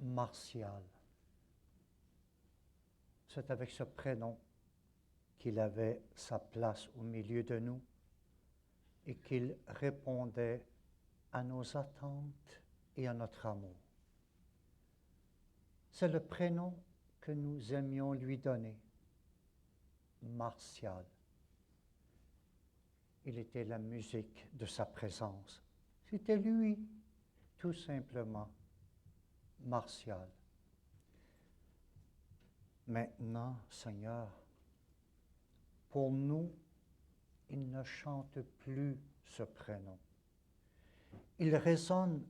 Martial. C'est avec ce prénom qu'il avait sa place au milieu de nous et qu'il répondait à nos attentes et à notre amour. C'est le prénom que nous aimions lui donner, Martial. Il était la musique de sa présence. C'était lui, tout simplement, Martial. Maintenant, Seigneur, pour nous, il ne chante plus ce prénom. Il résonne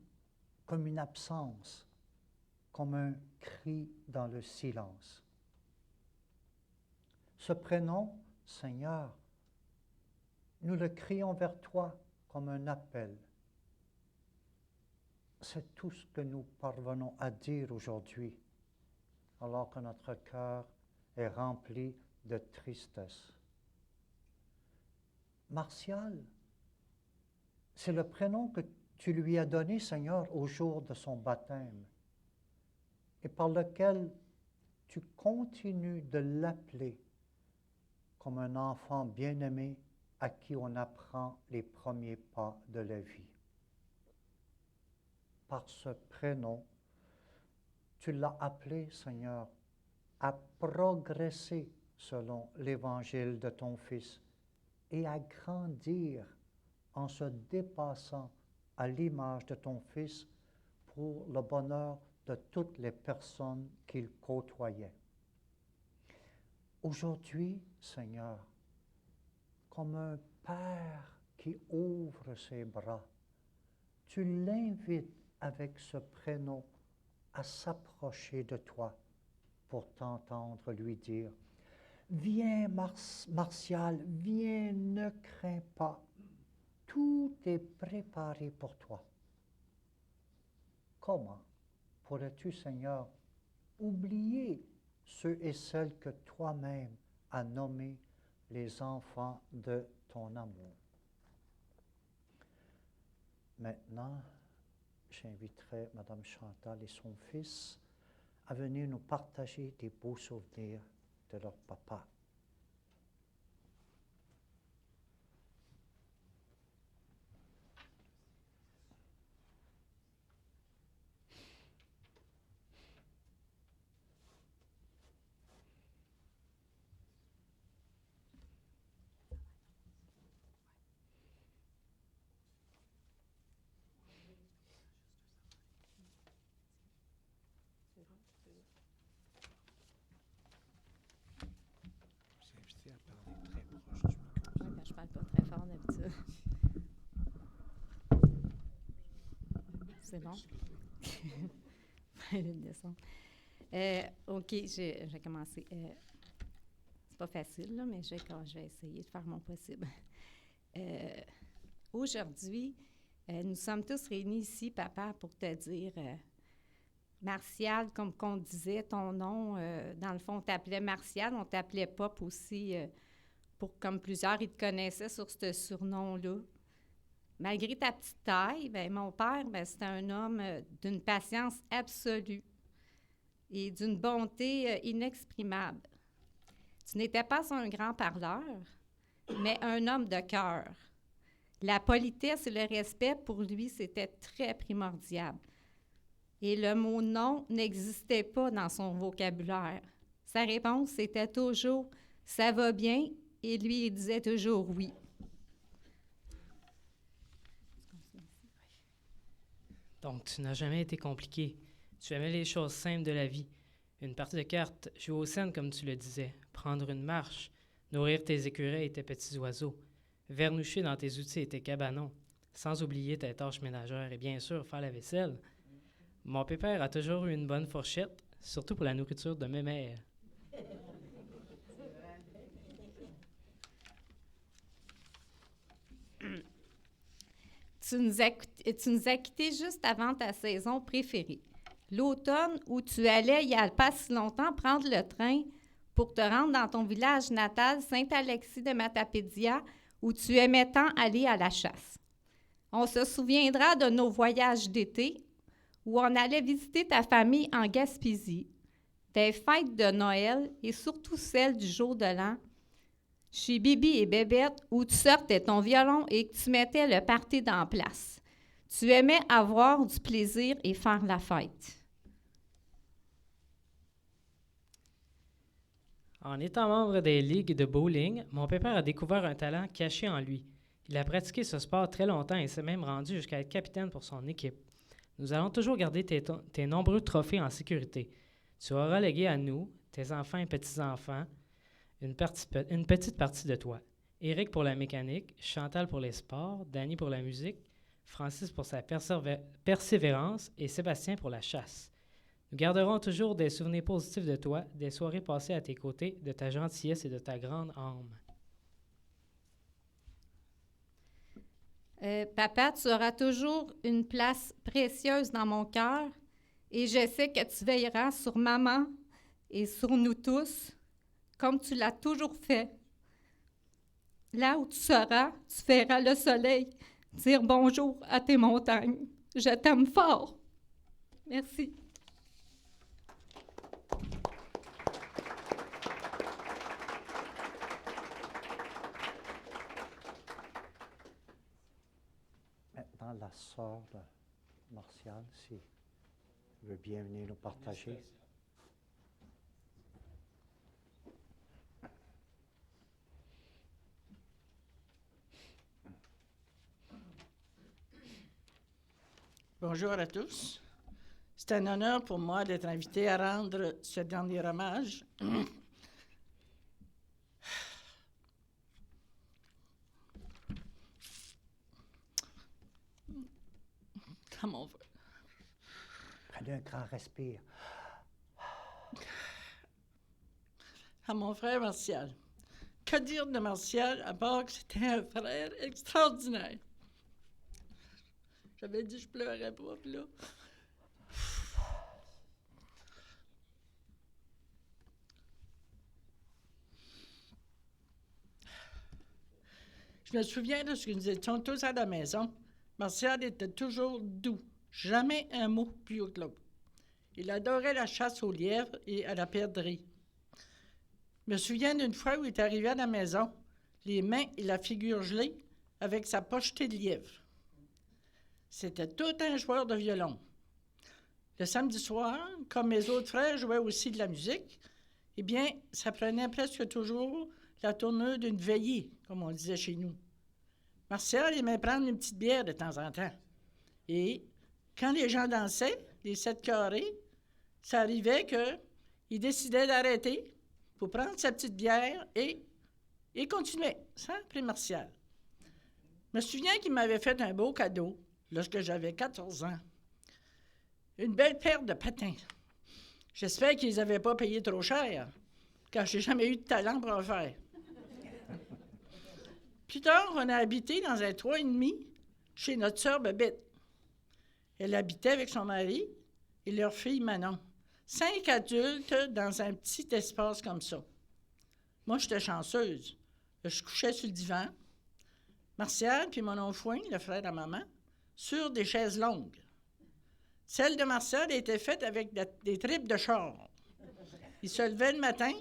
comme une absence, comme un cri dans le silence. Ce prénom, Seigneur, nous le crions vers toi comme un appel. C'est tout ce que nous parvenons à dire aujourd'hui, alors que notre cœur est rempli de tristesse. Martial, c'est le prénom que tu lui as donné, Seigneur, au jour de son baptême, et par lequel tu continues de l'appeler comme un enfant bien-aimé à qui on apprend les premiers pas de la vie. Par ce prénom, tu l'as appelé, Seigneur, à progresser selon l'évangile de ton Fils et à grandir en se dépassant à l'image de ton Fils pour le bonheur de toutes les personnes qu'il côtoyait. Aujourd'hui, Seigneur, comme un père qui ouvre ses bras, tu l'invites avec ce prénom à s'approcher de toi pour t'entendre lui dire « Viens, Martial, viens, ne crains pas, tout est préparé pour toi. » Comment pourrais-tu, Seigneur, oublier ceux et celles que toi-même as nommés les enfants de ton amour? Maintenant, j'inviterai Mme Chantal et son fils à venir nous partager des beaux souvenirs de leur papa. Je parle pas très fort d'habitude. C'est bon? OK, je vais commencer. C'est pas facile, là, mais je vais essayer de faire mon possible. Aujourd'hui, nous sommes tous réunis ici, papa, pour te dire, Martial, comme qu'on disait, ton nom, dans le fond, on t'appelait Martial, on t'appelait Pop aussi, comme plusieurs, ils te connaissaient sur ce surnom-là. Malgré ta petite taille, mon père, c'était un homme d'une patience absolue et d'une bonté inexprimable. Tu n'étais pas un grand parleur, mais un homme de cœur. La politesse et le respect, pour lui, c'était très primordial. Et le mot « non » n'existait pas dans son vocabulaire. Sa réponse, c'était toujours « ça va bien » et lui, il disait toujours « oui ». Donc, tu n'as jamais été compliqué. Tu aimais les choses simples de la vie. Une partie de cartes, jouer aux scènes comme tu le disais, prendre une marche, nourrir tes écureuils et tes petits oiseaux, vernoucher dans tes outils et tes cabanons, sans oublier tes tâches ménagères et bien sûr faire la vaisselle. Mon pépère a toujours eu une bonne fourchette, surtout pour la nourriture de mes mères. Tu nous as quittés juste avant ta saison préférée, l'automne où tu allais, il n'y a pas si longtemps, prendre le train pour te rendre dans ton village natal, Saint-Alexis de Matapédia, où tu aimais tant aller à la chasse. On se souviendra de nos voyages d'été, où on allait visiter ta famille en Gaspésie, tes fêtes de Noël et surtout celles du jour de l'an, chez Bibi et Bébête, où tu sortais ton violon et que tu mettais le party dans place. Tu aimais avoir du plaisir et faire la fête. En étant membre des ligues de bowling, mon pépère a découvert un talent caché en lui. Il a pratiqué ce sport très longtemps et s'est même rendu jusqu'à être capitaine pour son équipe. Nous allons toujours garder tes nombreux trophées en sécurité. Tu auras légué à nous, tes enfants et petits-enfants, une petite partie de toi. Éric pour la mécanique, Chantal pour les sports, Danny pour la musique, Francis pour sa persévérance et Sébastien pour la chasse. Nous garderons toujours des souvenirs positifs de toi, des soirées passées à tes côtés, de ta gentillesse et de ta grande âme. Papa, tu auras toujours une place précieuse dans mon cœur et je sais que tu veilleras sur maman et sur nous tous, comme tu l'as toujours fait. Là où tu seras, tu verras le soleil dire bonjour à tes montagnes. Je t'aime fort. Merci. Maintenant, la sœur de Martial, si elle veut bien venir nous partager. Bonjour à tous. C'est un honneur pour moi d'être invité à rendre ce dernier hommage. À mon frère. Prenez un grand respire. À mon frère Martial. Que dire de Martial à part que c'était un frère extraordinaire? J'avais dit que je pleurais pas, puis là... Je me souviens de ce que nous étions tous à la maison. Martial était toujours doux, jamais un mot plus haut que l'autre. Il adorait la chasse aux lièvres et à la perdrix. Je me souviens d'une fois où il est arrivé à la maison, les mains et la figure gelée, avec sa pochetée de lièvre. C'était tout un joueur de violon. Le samedi soir, comme mes autres frères jouaient aussi de la musique, eh bien, ça prenait presque toujours la tournure d'une veillée, comme on disait chez nous. Martial aimait prendre une petite bière de temps en temps. Et quand les gens dansaient, les 7 carrés, ça arrivait qu'il décidait d'arrêter pour prendre sa petite bière et continuer, sans prix Martial. Je me souviens qu'il m'avait fait un beau cadeau lorsque j'avais 14 ans. Une belle paire de patins. J'espère qu'ils n'avaient pas payé trop cher, car je n'ai jamais eu de talent pour en faire. Plus tard, on a habité dans un 3,5 chez notre sœur Babette. Elle habitait avec son mari et leur fille Manon. 5 adultes dans un petit espace comme ça. Moi, j'étais chanceuse. Je couchais sur le divan. Martial puis mon oncle Fouin, le frère à maman, sur des chaises longues. Celle de Martial était faite avec des tripes de char. Il se levait le matin,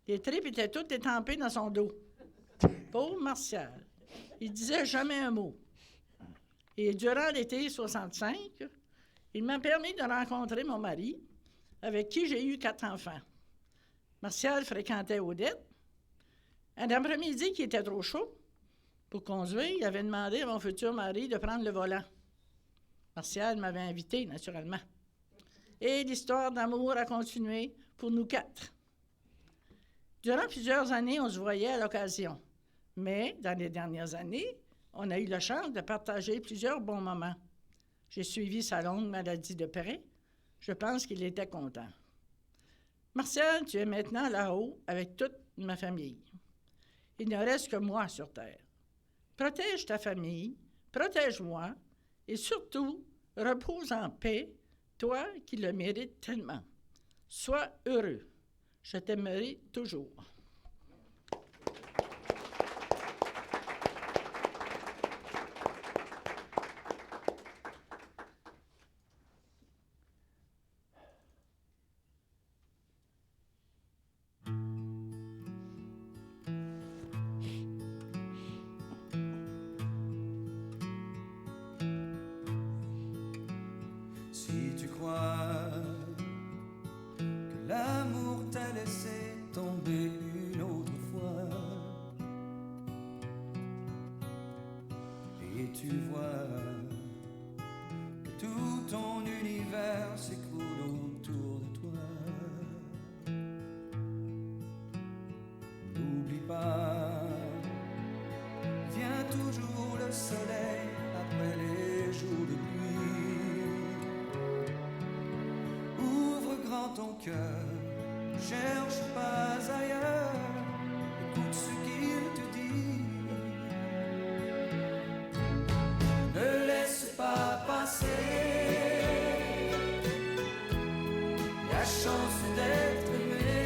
les tripes étaient toutes étampées dans son dos. Pauvre Martial. Il disait jamais un mot. Et durant l'été 65, il m'a permis de rencontrer mon mari, avec qui j'ai eu 4 enfants. Martial fréquentait Odette. Un après-midi qui était trop chaud pour conduire, il avait demandé à mon futur mari de prendre le volant. Martial m'avait invité, naturellement. Et l'histoire d'amour a continué pour nous 4. Durant plusieurs années, on se voyait à l'occasion. Mais dans les dernières années, on a eu la chance de partager plusieurs bons moments. J'ai suivi sa longue maladie de près. Je pense qu'il était content. Martial, tu es maintenant là-haut avec toute ma famille. Il ne reste que moi sur Terre. Protège ta famille, protège-moi et surtout, repose en paix, toi qui le mérites tellement. Sois heureux. Je t'aimerai toujours. laisser tomber une autre fois. Et tu vois que tout ton univers s'écroule autour de toi. N'oublie pas, vient toujours le soleil après les jours de pluie. Ouvre grand ton cœur, cherche pas ailleurs, écoute ce qu'il te dit. Ne laisse pas passer la chance d'être aimé.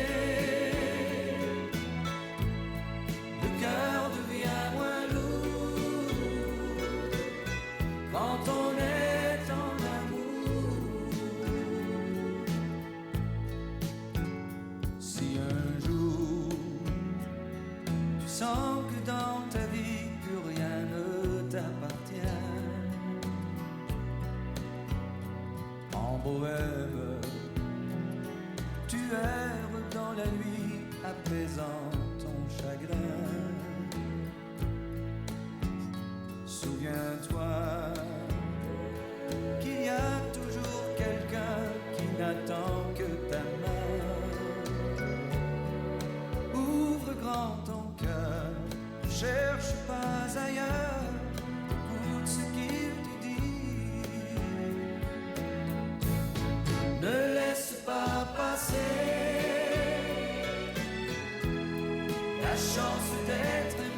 Le cœur devient moins lourd quand on est en amour. Si un jour tu sens que dans ta vie plus rien ne t'appartient, en bohème, tu erres dans la nuit apaisant ton chagrin. Souviens-toi qu'il y a toujours quelqu'un qui n'attend que ta main. Ouvre grand ton cœur, cherche pas ailleurs, écoute ce qu'il te dit. Ne laisse pas passer la chance d'être aimé.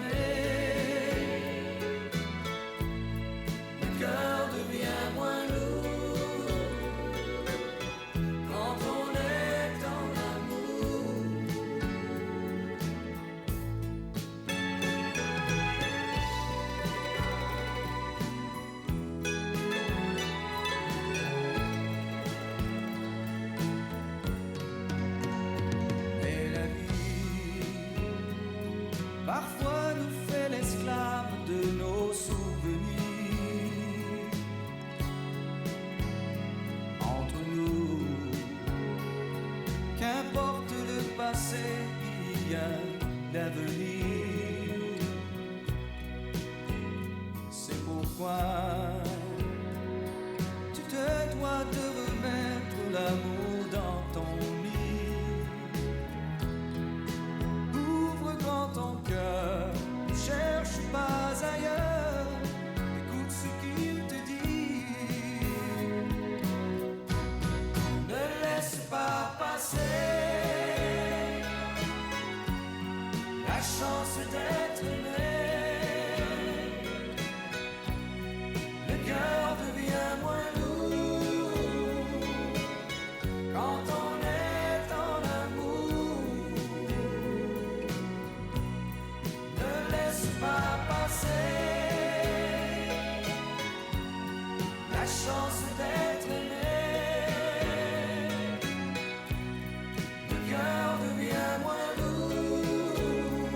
Le cœur devient moins lourd quand on est en amour. Mais la vie parfois nous fait l'esclave de nos souvenirs. Entre nous, qu'importe le passé, il y a l'avenir. C'est pourquoi tu te dois de remettre l'amour dans ton lit. Ouvre grand ton cœur, ne cherche pas ailleurs, écoute ce qu'il te dit. Ne laisse pas passer la chance d'être aimé. Le cœur devient moins lourd quand on est en amour. Ne laisse pas passer la chance d'être aimé. Le cœur devient moins lourd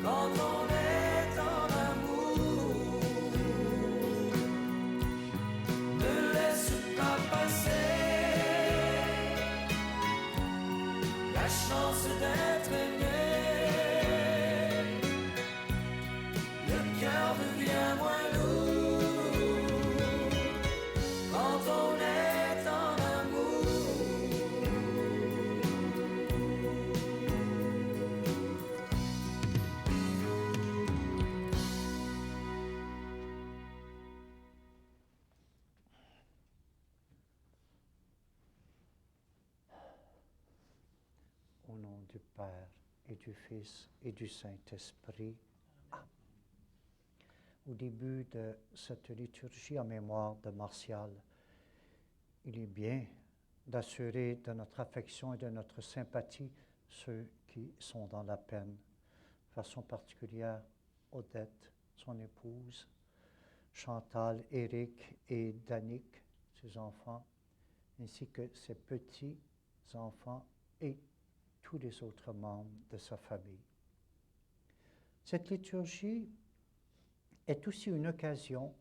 quand on est en amour. Ne laisse pas passer la chance d'être aimé. Le cœur devient moins lourd quand on est en amour. Au nom du Père et du Fils et du Saint-Esprit. Amen. Au début de cette liturgie en mémoire de Martial, il est bien d'assurer de notre affection et de notre sympathie ceux qui sont dans la peine, de façon particulière Odette, son épouse, Chantal, Éric et Danick, ses enfants, ainsi que ses petits-enfants et tous les autres membres de sa famille. Cette liturgie est aussi une occasion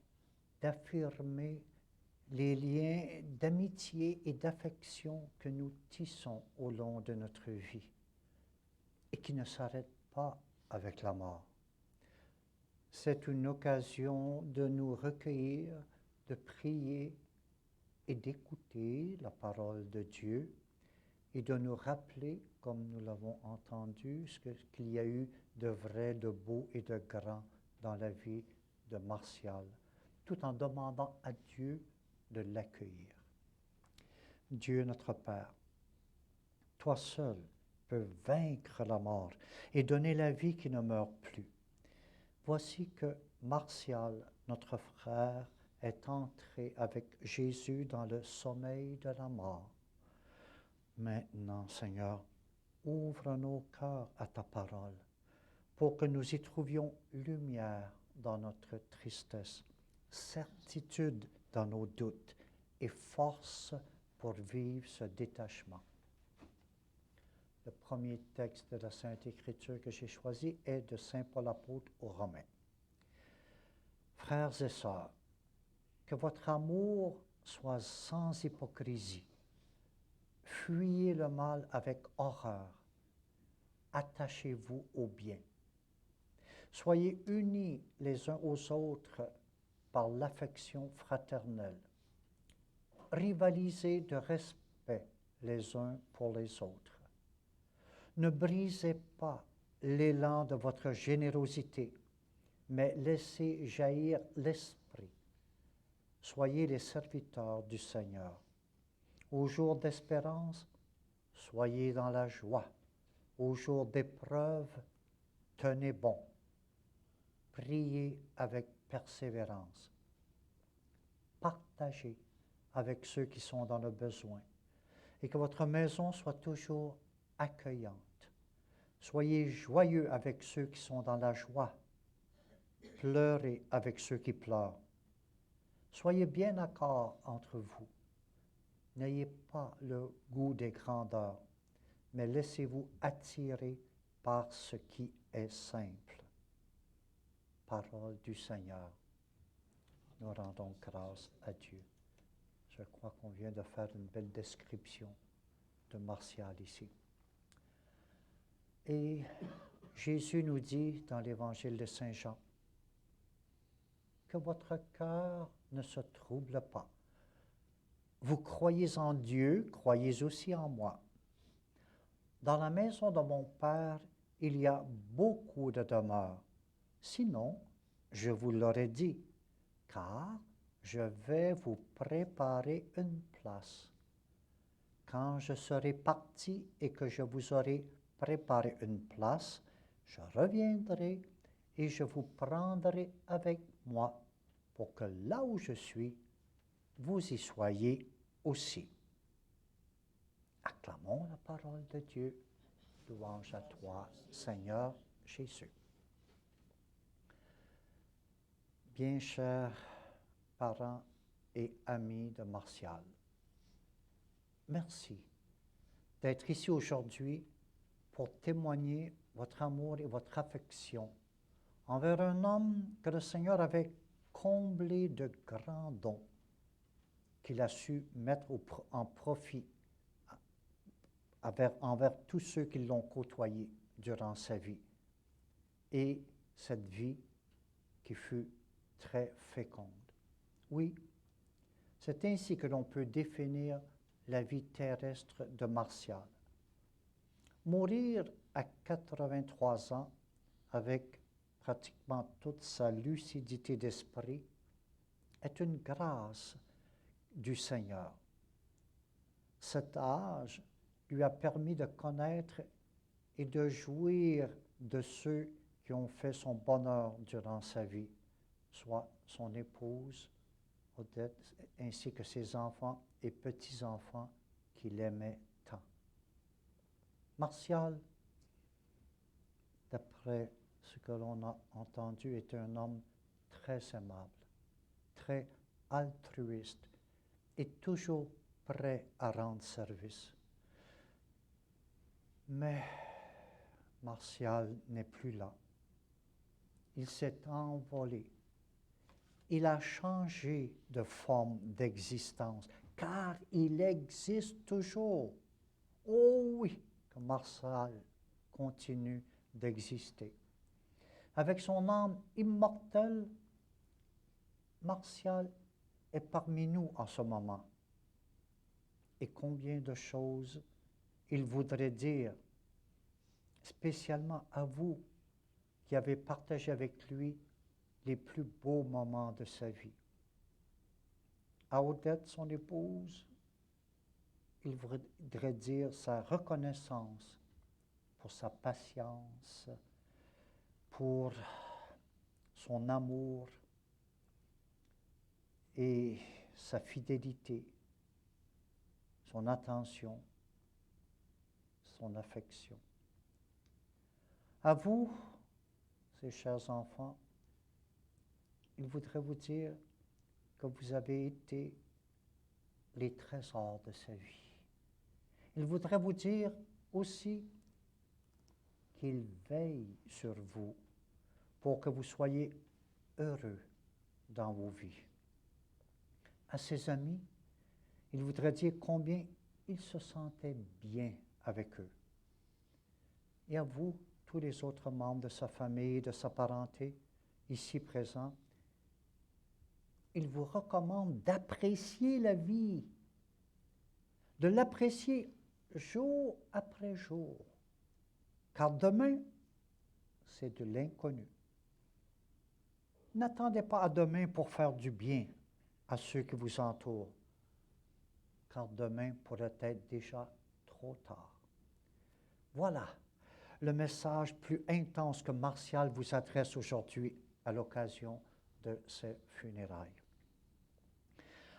d'affirmer les liens d'amitié et d'affection que nous tissons au long de notre vie et qui ne s'arrêtent pas avec la mort. C'est une occasion de nous recueillir, de prier et d'écouter la parole de Dieu et de nous rappeler, comme nous l'avons entendu, qu'il y a eu de vrai, de beau et de grand dans la vie de Martial, tout en demandant à Dieu de l'accueillir. Dieu notre Père, toi seul peux vaincre la mort et donner la vie qui ne meurt plus. Voici que Martial, notre frère, est entré avec Jésus dans le sommeil de la mort. Maintenant, Seigneur, ouvre nos cœurs à ta parole pour que nous y trouvions lumière dans notre tristesse, certitude dans nos doutes et force pour vivre ce détachement. Le premier texte de la Sainte Écriture que j'ai choisi est de Saint Paul apôtre aux Romains. Frères et sœurs, que votre amour soit sans hypocrisie. Fuyez le mal avec horreur. Attachez-vous au bien. Soyez unis les uns aux autres par l'affection fraternelle. Rivalisez de respect les uns pour les autres. Ne brisez pas l'élan de votre générosité, mais laissez jaillir l'esprit. Soyez les serviteurs du Seigneur. Au jour d'espérance, soyez dans la joie. Au jour d'épreuve, tenez bon. Priez avec persévérance. Partagez avec ceux qui sont dans le besoin et que votre maison soit toujours accueillante. Soyez joyeux avec ceux qui sont dans la joie. Pleurez avec ceux qui pleurent. Soyez bien d'accord entre vous. N'ayez pas le goût des grandeurs, mais laissez-vous attirer par ce qui est simple. Parole du Seigneur. Nous rendons grâce à Dieu. Je crois qu'on vient de faire une belle description de Martial ici. Et Jésus nous dit dans l'Évangile de Saint Jean que votre cœur ne se trouble pas. Vous croyez en Dieu, croyez aussi en moi. Dans la maison de mon Père, il y a beaucoup de demeures. Sinon, je vous l'aurais dit, car je vais vous préparer une place. Quand je serai parti et que je vous aurai préparé une place, je reviendrai et je vous prendrai avec moi pour que là où je suis, vous y soyez aussi. Acclamons la parole de Dieu. Louange à toi, Seigneur Jésus. Bien chers parents et amis de Martial, merci d'être ici aujourd'hui pour témoigner votre amour et votre affection envers un homme que le Seigneur avait comblé de grands dons qu'il a su mettre en profit envers tous ceux qui l'ont côtoyé durant sa vie. Et cette vie qui fut très féconde. Oui, c'est ainsi que l'on peut définir la vie terrestre de Martial. Mourir à 83 ans avec pratiquement toute sa lucidité d'esprit est une grâce du Seigneur. Cet âge lui a permis de connaître et de jouir de ceux qui ont fait son bonheur durant sa vie, soit son épouse, Odette, ainsi que ses enfants et petits-enfants qu'il aimait tant. Martial, d'après ce que l'on a entendu, est un homme très aimable, très altruiste et toujours prêt à rendre service. Mais Martial n'est plus là. Il s'est envolé il a changé de forme d'existence, car il existe toujours. Oh oui, que Martial continue d'exister. Avec son âme immortelle, Martial est parmi nous en ce moment. Et combien de choses il voudrait dire, spécialement à vous qui avez partagé avec lui les plus beaux moments de sa vie. À Odette, son épouse, il voudrait dire sa reconnaissance pour sa patience, pour son amour et sa fidélité, son attention, son affection. À vous, ces chers enfants, il voudrait vous dire que vous avez été les trésors de sa vie. Il voudrait vous dire aussi qu'il veille sur vous pour que vous soyez heureux dans vos vies. À ses amis, il voudrait dire combien il se sentait bien avec eux. Et à vous, tous les autres membres de sa famille, de sa parenté, ici présents, il vous recommande d'apprécier la vie, de l'apprécier jour après jour, car demain, c'est de l'inconnu. N'attendez pas à demain pour faire du bien à ceux qui vous entourent, car demain pourrait être déjà trop tard. Voilà le message plus intense que Martial vous adresse aujourd'hui à l'occasion de ses funérailles.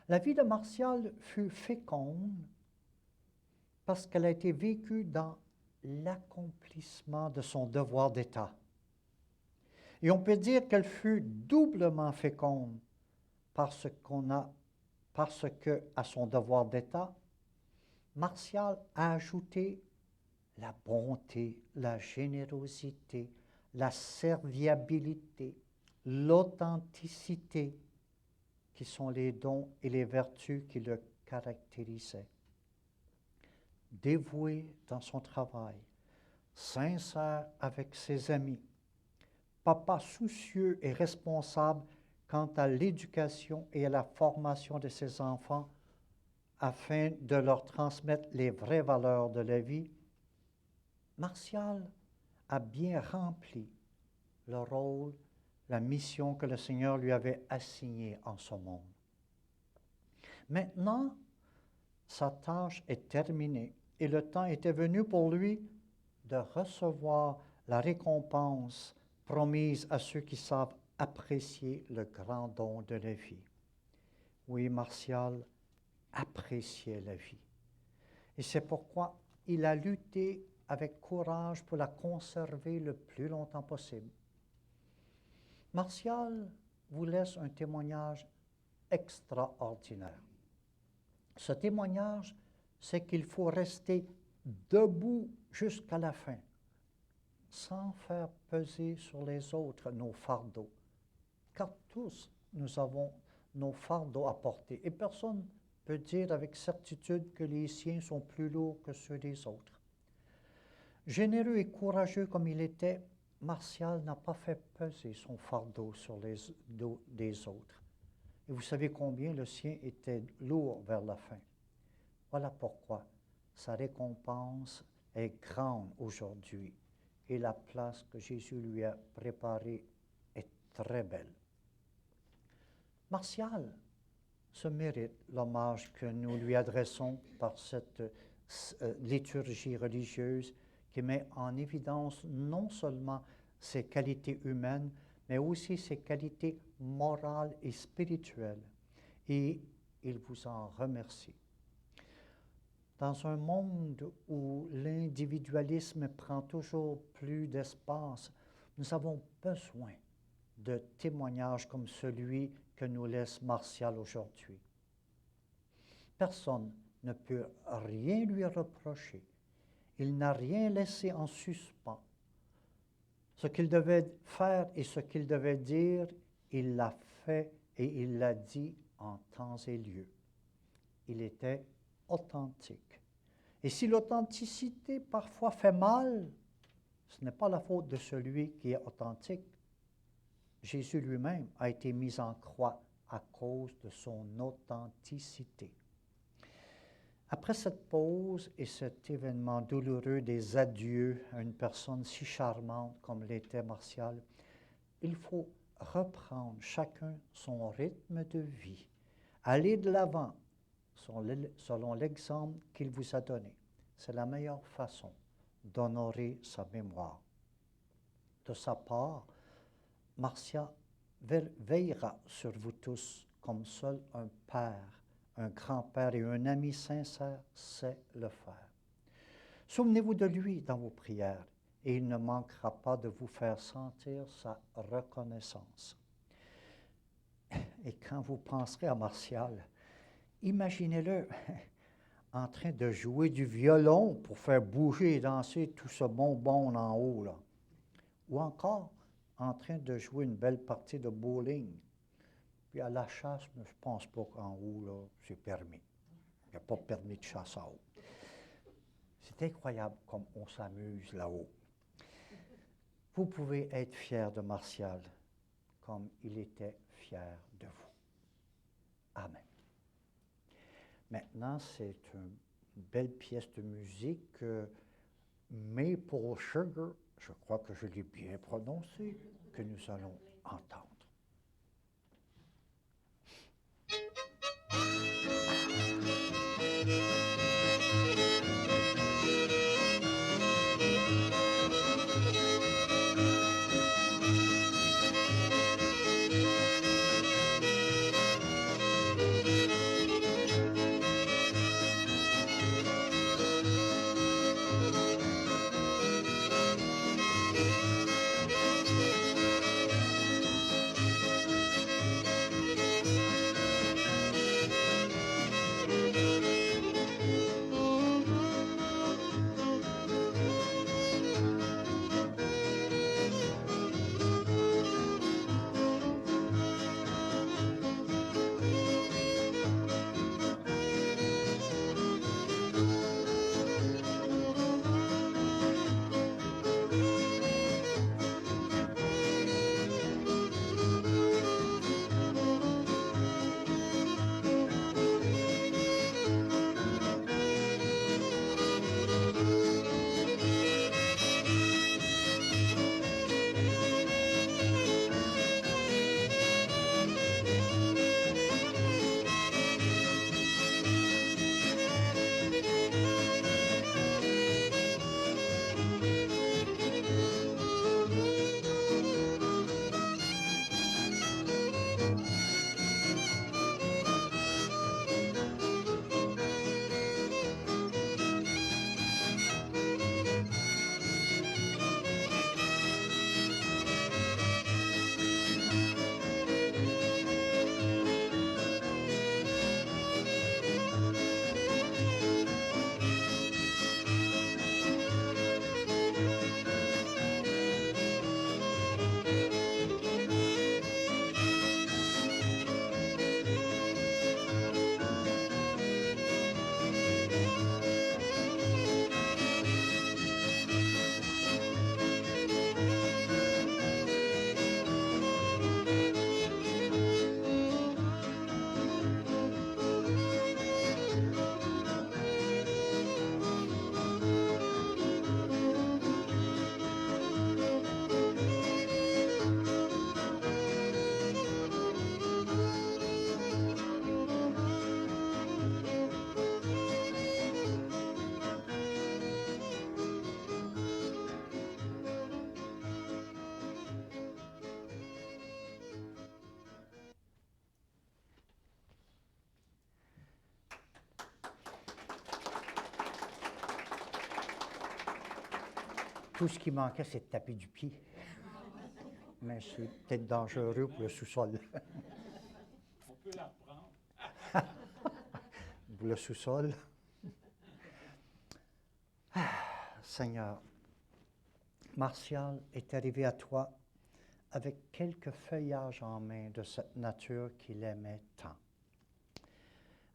La vie de Martial fut féconde parce qu'elle a été vécue dans l'accomplissement de son devoir d'État. Et on peut dire qu'elle fut doublement féconde parce que, à son devoir d'État, Martial a ajouté la bonté, la générosité, la serviabilité, l'authenticité, qui sont les dons et les vertus qui le caractérisaient. Dévoué dans son travail, sincère avec ses amis, papa soucieux et responsable quant à l'éducation et à la formation de ses enfants afin de leur transmettre les vraies valeurs de la vie, Martial a bien rempli le rôle, la mission que le Seigneur lui avait assignée en ce monde. Maintenant, sa tâche est terminée et le temps était venu pour lui de recevoir la récompense promise à ceux qui savent apprécier le grand don de la vie. Oui, Martial appréciait la vie. Et c'est pourquoi il a lutté avec courage pour la conserver le plus longtemps possible. Martial vous laisse un témoignage extraordinaire. Ce témoignage, c'est qu'il faut rester debout jusqu'à la fin, sans faire peser sur les autres nos fardeaux, car tous nous avons nos fardeaux à porter, et personne ne peut dire avec certitude que les siens sont plus lourds que ceux des autres. Généreux et courageux comme il était, Martial n'a pas fait peser son fardeau sur les dos des autres. Et vous savez combien le sien était lourd vers la fin. Voilà pourquoi sa récompense est grande aujourd'hui et la place que Jésus lui a préparée est très belle. Martial se mérite l'hommage que nous lui adressons par cette liturgie religieuse qui met en évidence non seulement ses qualités humaines, mais aussi ses qualités morales et spirituelles. Et il vous en remercie. Dans un monde où l'individualisme prend toujours plus d'espace, nous avons besoin de témoignages comme celui que nous laisse Martial aujourd'hui. Personne ne peut rien lui reprocher. Il n'a rien laissé en suspens. Ce qu'il devait faire et ce qu'il devait dire, il l'a fait et il l'a dit en temps et lieu. Il était authentique. Et si l'authenticité parfois fait mal, ce n'est pas la faute de celui qui est authentique. Jésus lui-même a été mis en croix à cause de son authenticité. Après cette pause et cet événement douloureux des adieux à une personne si charmante comme l'était Martial, il faut reprendre chacun son rythme de vie, aller de l'avant selon l'exemple qu'il vous a donné. C'est la meilleure façon d'honorer sa mémoire. De sa part, Martial veillera sur vous tous comme seul un père, un grand-père et un ami sincère sait le faire. Souvenez-vous de lui dans vos prières et il ne manquera pas de vous faire sentir sa reconnaissance. Et quand vous penserez à Martial, imaginez-le en train de jouer du violon pour faire bouger et danser tout ce bonbon en haut, là. Ou encore en train de jouer une belle partie de bowling. Puis à la chasse, mais je ne pense pas qu'en haut, là, c'est permis. Il n'y a pas de permis de chasse en haut. C'est incroyable comme on s'amuse là-haut. Vous pouvez être fier de Martial comme il était fier de vous. Amen. Maintenant, c'est une belle pièce de musique, Maple Sugar, je crois que je l'ai bien prononcé, que nous allons entendre. Tout ce qui manquait, c'est de taper du pied. Mais c'est peut-être dangereux pour le sous-sol. On peut la reprendre. Pour le sous-sol. Ah, Seigneur, Martial est arrivé à toi avec quelques feuillages en main de cette nature qu'il aimait tant.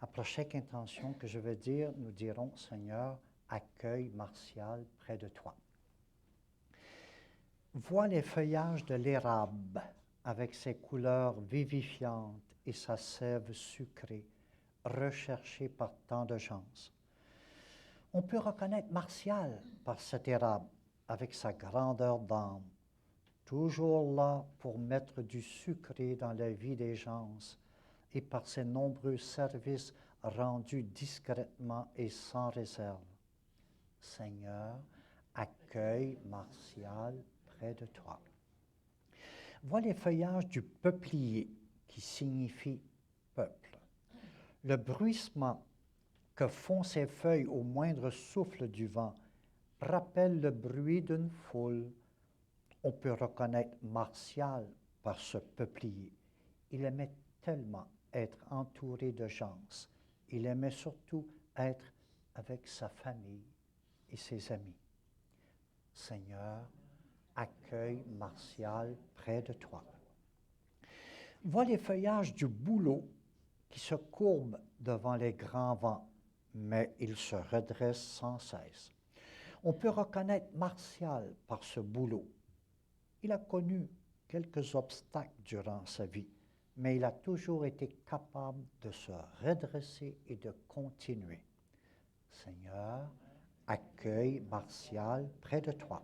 Après chaque intention que je vais dire, nous dirons, Seigneur, accueille Martial près de toi. Vois les feuillages de l'érable avec ses couleurs vivifiantes et sa sève sucrée, recherchée par tant de gens. On peut reconnaître Martial par cet érable avec sa grandeur d'âme, toujours là pour mettre du sucré dans la vie des gens et par ses nombreux services rendus discrètement et sans réserve. Seigneur, accueille Martial près de toi. Vois les feuillages du peuplier qui signifie peuple. Le bruissement que font ces feuilles au moindre souffle du vent rappelle le bruit d'une foule. On peut reconnaître Martial par ce peuplier. Il aimait tellement être entouré de gens. Il aimait surtout être avec sa famille et ses amis. Seigneur, accueille Martial près de toi. Vois les feuillages du bouleau qui se courbent devant les grands vents, mais il se redresse sans cesse. On peut reconnaître Martial par ce bouleau. Il a connu quelques obstacles durant sa vie, mais il a toujours été capable de se redresser et de continuer. Seigneur, accueille Martial près de toi.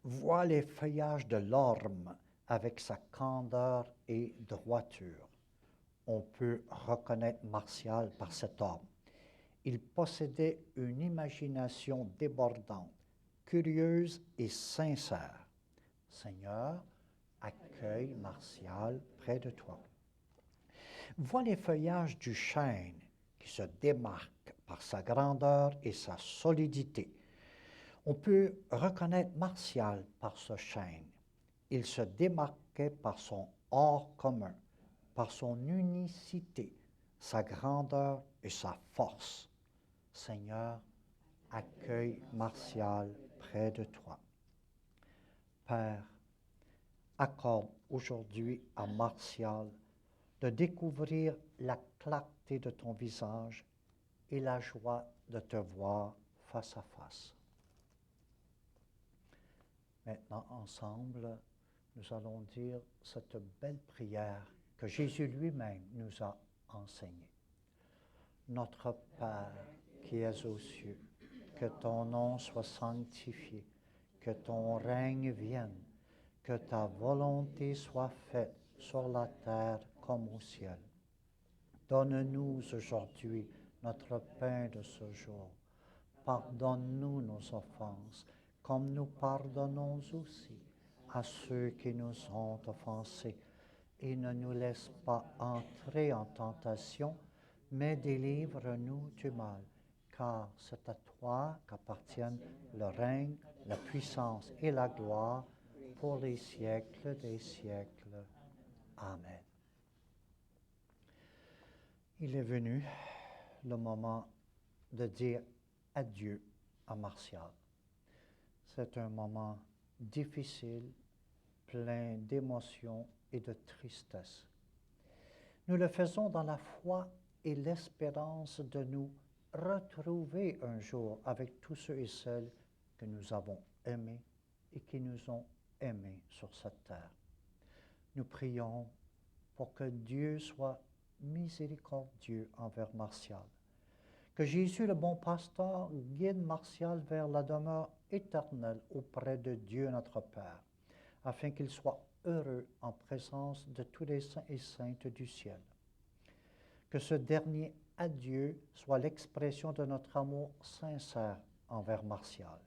Vois les feuillages de l'orme avec sa candeur et droiture. On peut reconnaître Martial par cet orme. Il possédait une imagination débordante, curieuse et sincère. Seigneur, accueille Martial près de toi. Vois les feuillages du chêne qui se démarquent par sa grandeur et sa solidité. On peut reconnaître Martial par ce chêne. Il se démarquait par son hors commun, par son unicité, sa grandeur et sa force. Seigneur, accueille Martial près de toi. Père, accorde aujourd'hui à Martial de découvrir la clarté de ton visage et la joie de te voir face à face. Maintenant, ensemble, nous allons dire cette belle prière que Jésus lui-même nous a enseignée. Notre Père qui es aux cieux, que ton nom soit sanctifié, que ton règne vienne, que ta volonté soit faite sur la terre comme au ciel. Donne-nous aujourd'hui notre pain de ce jour. Pardonne-nous nos offenses, comme nous pardonnons aussi à ceux qui nous ont offensés. Et ne nous laisse pas entrer en tentation, mais délivre-nous du mal, car c'est à toi qu'appartiennent le règne, la puissance et la gloire pour les siècles des siècles. Amen. Il est venu le moment de dire adieu à Martial. C'est un moment difficile, plein d'émotions et de tristesse. Nous le faisons dans la foi et l'espérance de nous retrouver un jour avec tous ceux et celles que nous avons aimés et qui nous ont aimés sur cette terre. Nous prions pour que Dieu soit miséricordieux envers Martial, que Jésus, le bon pasteur, guide Martial vers la demeure éternelle auprès de Dieu notre Père, afin qu'il soit heureux en présence de tous les saints et saintes du ciel. Que ce dernier adieu soit l'expression de notre amour sincère envers Martial,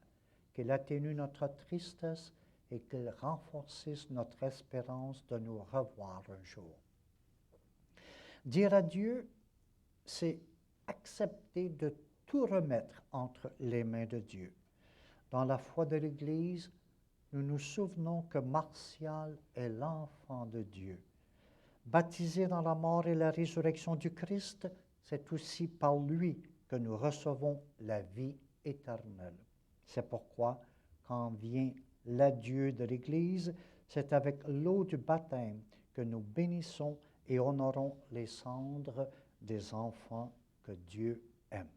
qu'il atténue notre tristesse et qu'il renforcisse notre espérance de nous revoir un jour. Dire adieu, c'est accepter de tout remettre entre les mains de Dieu. Dans la foi de l'Église, nous nous souvenons que Martial est l'enfant de Dieu. Baptisé dans la mort et la résurrection du Christ, c'est aussi par lui que nous recevons la vie éternelle. C'est pourquoi, quand vient l'adieu de l'Église, C'est avec l'eau du baptême que nous bénissons et honorons les cendres des enfants que Dieu aime.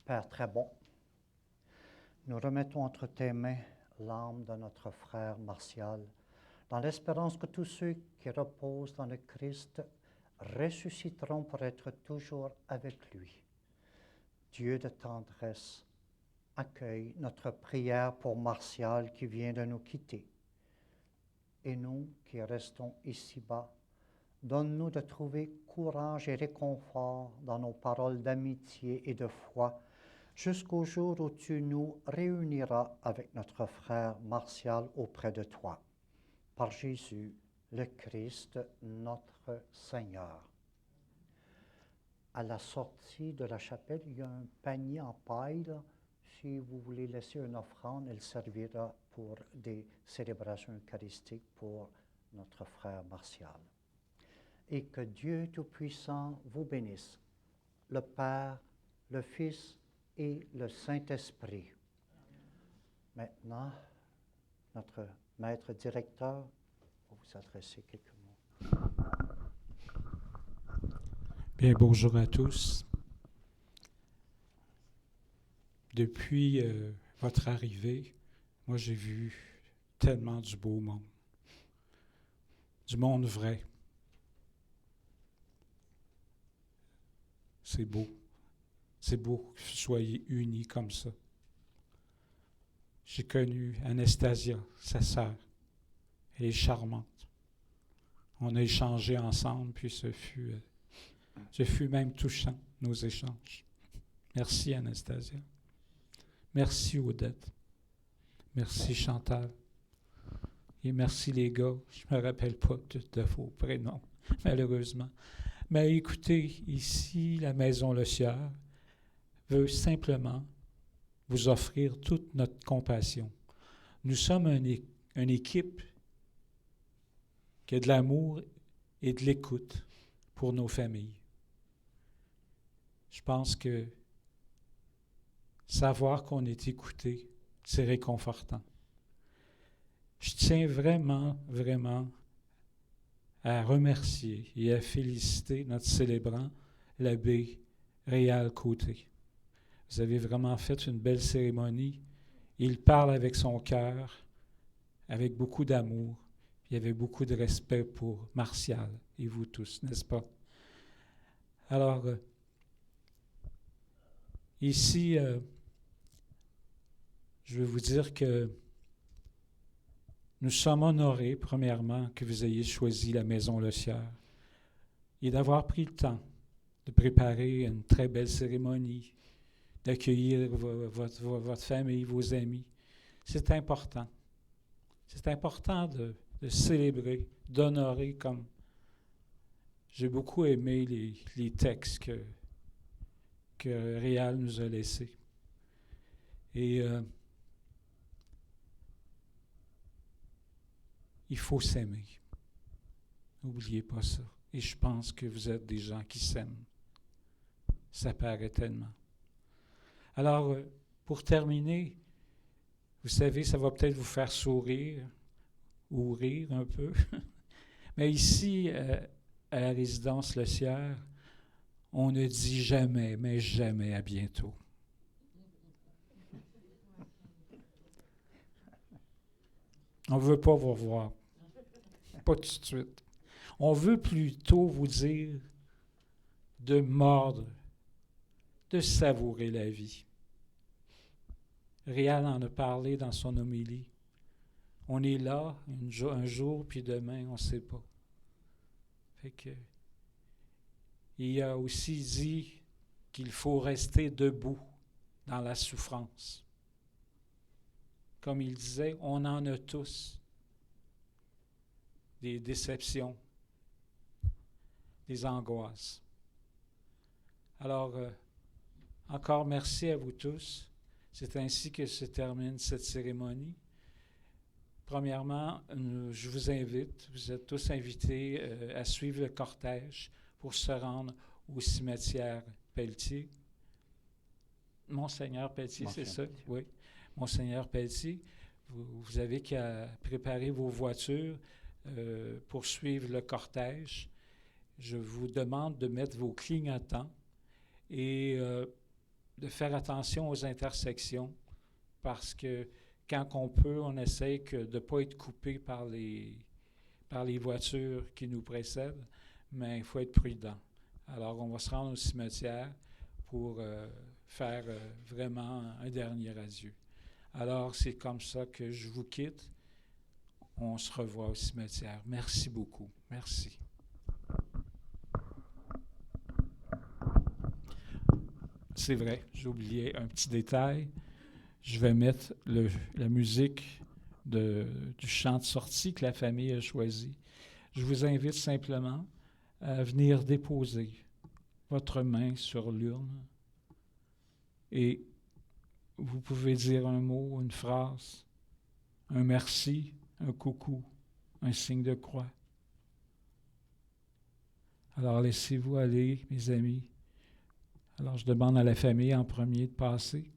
Père très bon, nous remettons entre tes mains l'âme de notre frère Martial, dans l'espérance que tous ceux qui reposent dans le Christ ressusciteront pour être toujours avec lui. Dieu de tendresse, accueille notre prière pour Martial qui vient de nous quitter. Et nous qui restons ici-bas, donne-nous de trouver courage et réconfort dans nos paroles d'amitié et de foi, jusqu'au jour où tu nous réuniras avec notre frère Martial auprès de toi. Par Jésus, le Christ, notre Seigneur. À la sortie de la chapelle, il y a un panier en paille. Là. Si vous voulez laisser une offrande, elle servira pour des célébrations eucharistiques pour notre frère Martial. Et que Dieu Tout-Puissant vous bénisse, le Père, le Fils et le Saint-Esprit. Maintenant, notre maître directeur va vous adresser quelques mots. Bien, bonjour à tous. Depuis votre arrivée, moi j'ai vu tellement du beau monde. Du monde vrai. C'est beau. C'est beau que vous soyez unis comme ça. J'ai connu Anastasia, sa sœur. Elle est charmante. On a échangé ensemble, puis ce fut même touchant, nos échanges. Merci Anastasia. Merci Odette. Merci Chantal. Et merci les gars. Je ne me rappelle pas de vos prénoms, malheureusement. Mais écoutez, ici, la Maison Le Sieur veut simplement vous offrir toute notre compassion. Nous sommes une équipe qui a de l'amour et de l'écoute pour nos familles. Je pense que savoir qu'on est écouté, c'est réconfortant. Je tiens vraiment, vraiment à remercier et à féliciter notre célébrant, l'abbé Réal Côté. Vous avez vraiment fait une belle cérémonie. Il parle avec son cœur, avec beaucoup d'amour. Il y avait beaucoup de respect pour Martial et vous tous, n'est-ce pas? Alors, ici, je veux vous dire que nous sommes honorés, premièrement, que vous ayez choisi la Maison Le Sieur et d'avoir pris le temps de préparer une très belle cérémonie, d'accueillir votre famille, vos amis. C'est important. C'est important de célébrer, d'honorer comme... J'ai beaucoup aimé les textes que Réal nous a laissés. Et il faut s'aimer. N'oubliez pas ça. Et je pense que vous êtes des gens qui s'aiment. Ça paraît tellement. Alors, pour terminer, vous savez, ça va peut-être vous faire sourire ou rire un peu. Mais ici, à la résidence Le Sieur, on ne dit jamais, mais jamais à bientôt. On ne veut pas vous revoir. Pas tout de suite. On veut plutôt vous dire de mordre, de savourer la vie. Réal en a parlé dans son homélie. On est là un jour, puis demain, on ne sait pas. Fait que, il a aussi dit qu'il faut rester debout dans la souffrance. Comme il disait, on en a tous des déceptions, des angoisses. Alors, encore merci à vous tous. C'est ainsi que se termine cette cérémonie. Premièrement, je vous invite, vous êtes tous invités à suivre le cortège pour se rendre au cimetière Pelletier. Monseigneur Pelletier, c'est ça? Oui. Monseigneur Pelletier, vous avez qu'à préparer vos voitures pour suivre le cortège. Je vous demande de mettre vos clignotants et de faire attention aux intersections parce que quand on peut, on essaie de ne pas être coupé par les voitures qui nous précèdent, mais il faut être prudent. Alors, on va se rendre au cimetière pour faire vraiment un dernier adieu. Alors, c'est comme ça que je vous quitte. On se revoit au cimetière. Merci beaucoup. Merci. C'est vrai, j'ai oublié un petit détail. Je vais mettre la musique du chant de sortie que la famille a choisi. Je vous invite simplement à venir déposer votre main sur l'urne et vous pouvez dire un mot, une phrase, un merci, un coucou, un signe de croix. Alors laissez-vous aller, mes amis. Alors je demande à la famille en premier de passer.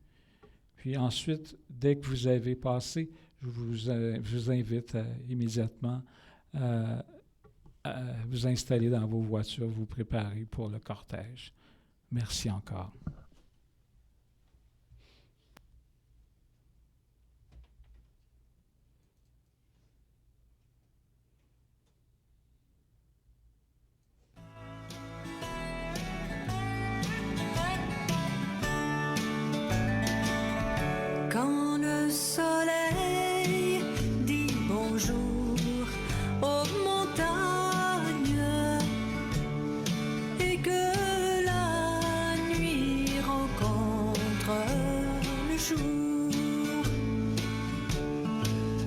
Puis ensuite, dès que vous avez passé, je vous invite immédiatement à vous installer dans vos voitures, vous préparer pour le cortège. Merci encore. Quand le soleil dit bonjour aux montagnes et que la nuit rencontre le jour,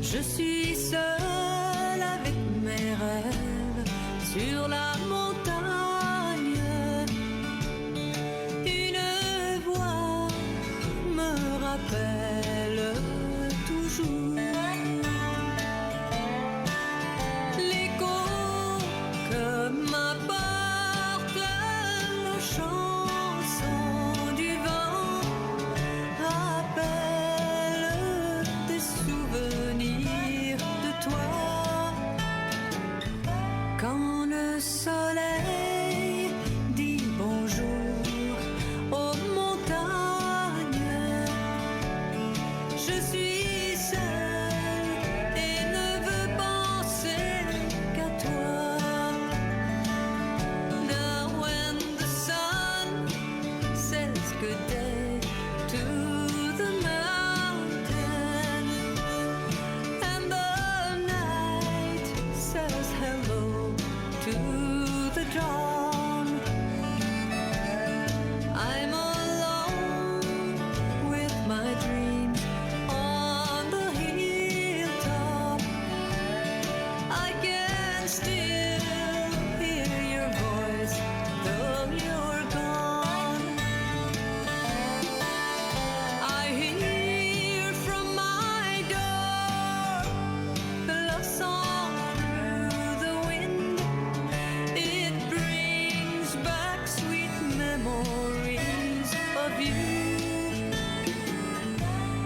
je suis seule avec mes rêves sur la montagne. Une voix me rappelle toujours l'écho que m'apporte la chanson du vent, rappelle des souvenirs de toi. Quand le soleil dit bonjour aux montagnes, je suis seule et ne veux penser qu'à toi. Now when the sun says good day to the mountain and the night says hello to the dawn, I'm alone with my dreams on the hilltop. I can still hear your voice though you're gone. I hear from my door the love song through the wind. It brings back sweet memories of you.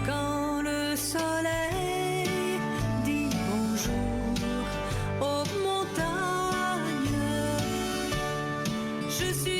Quand le soleil dit bonjour aux montagnes, je suis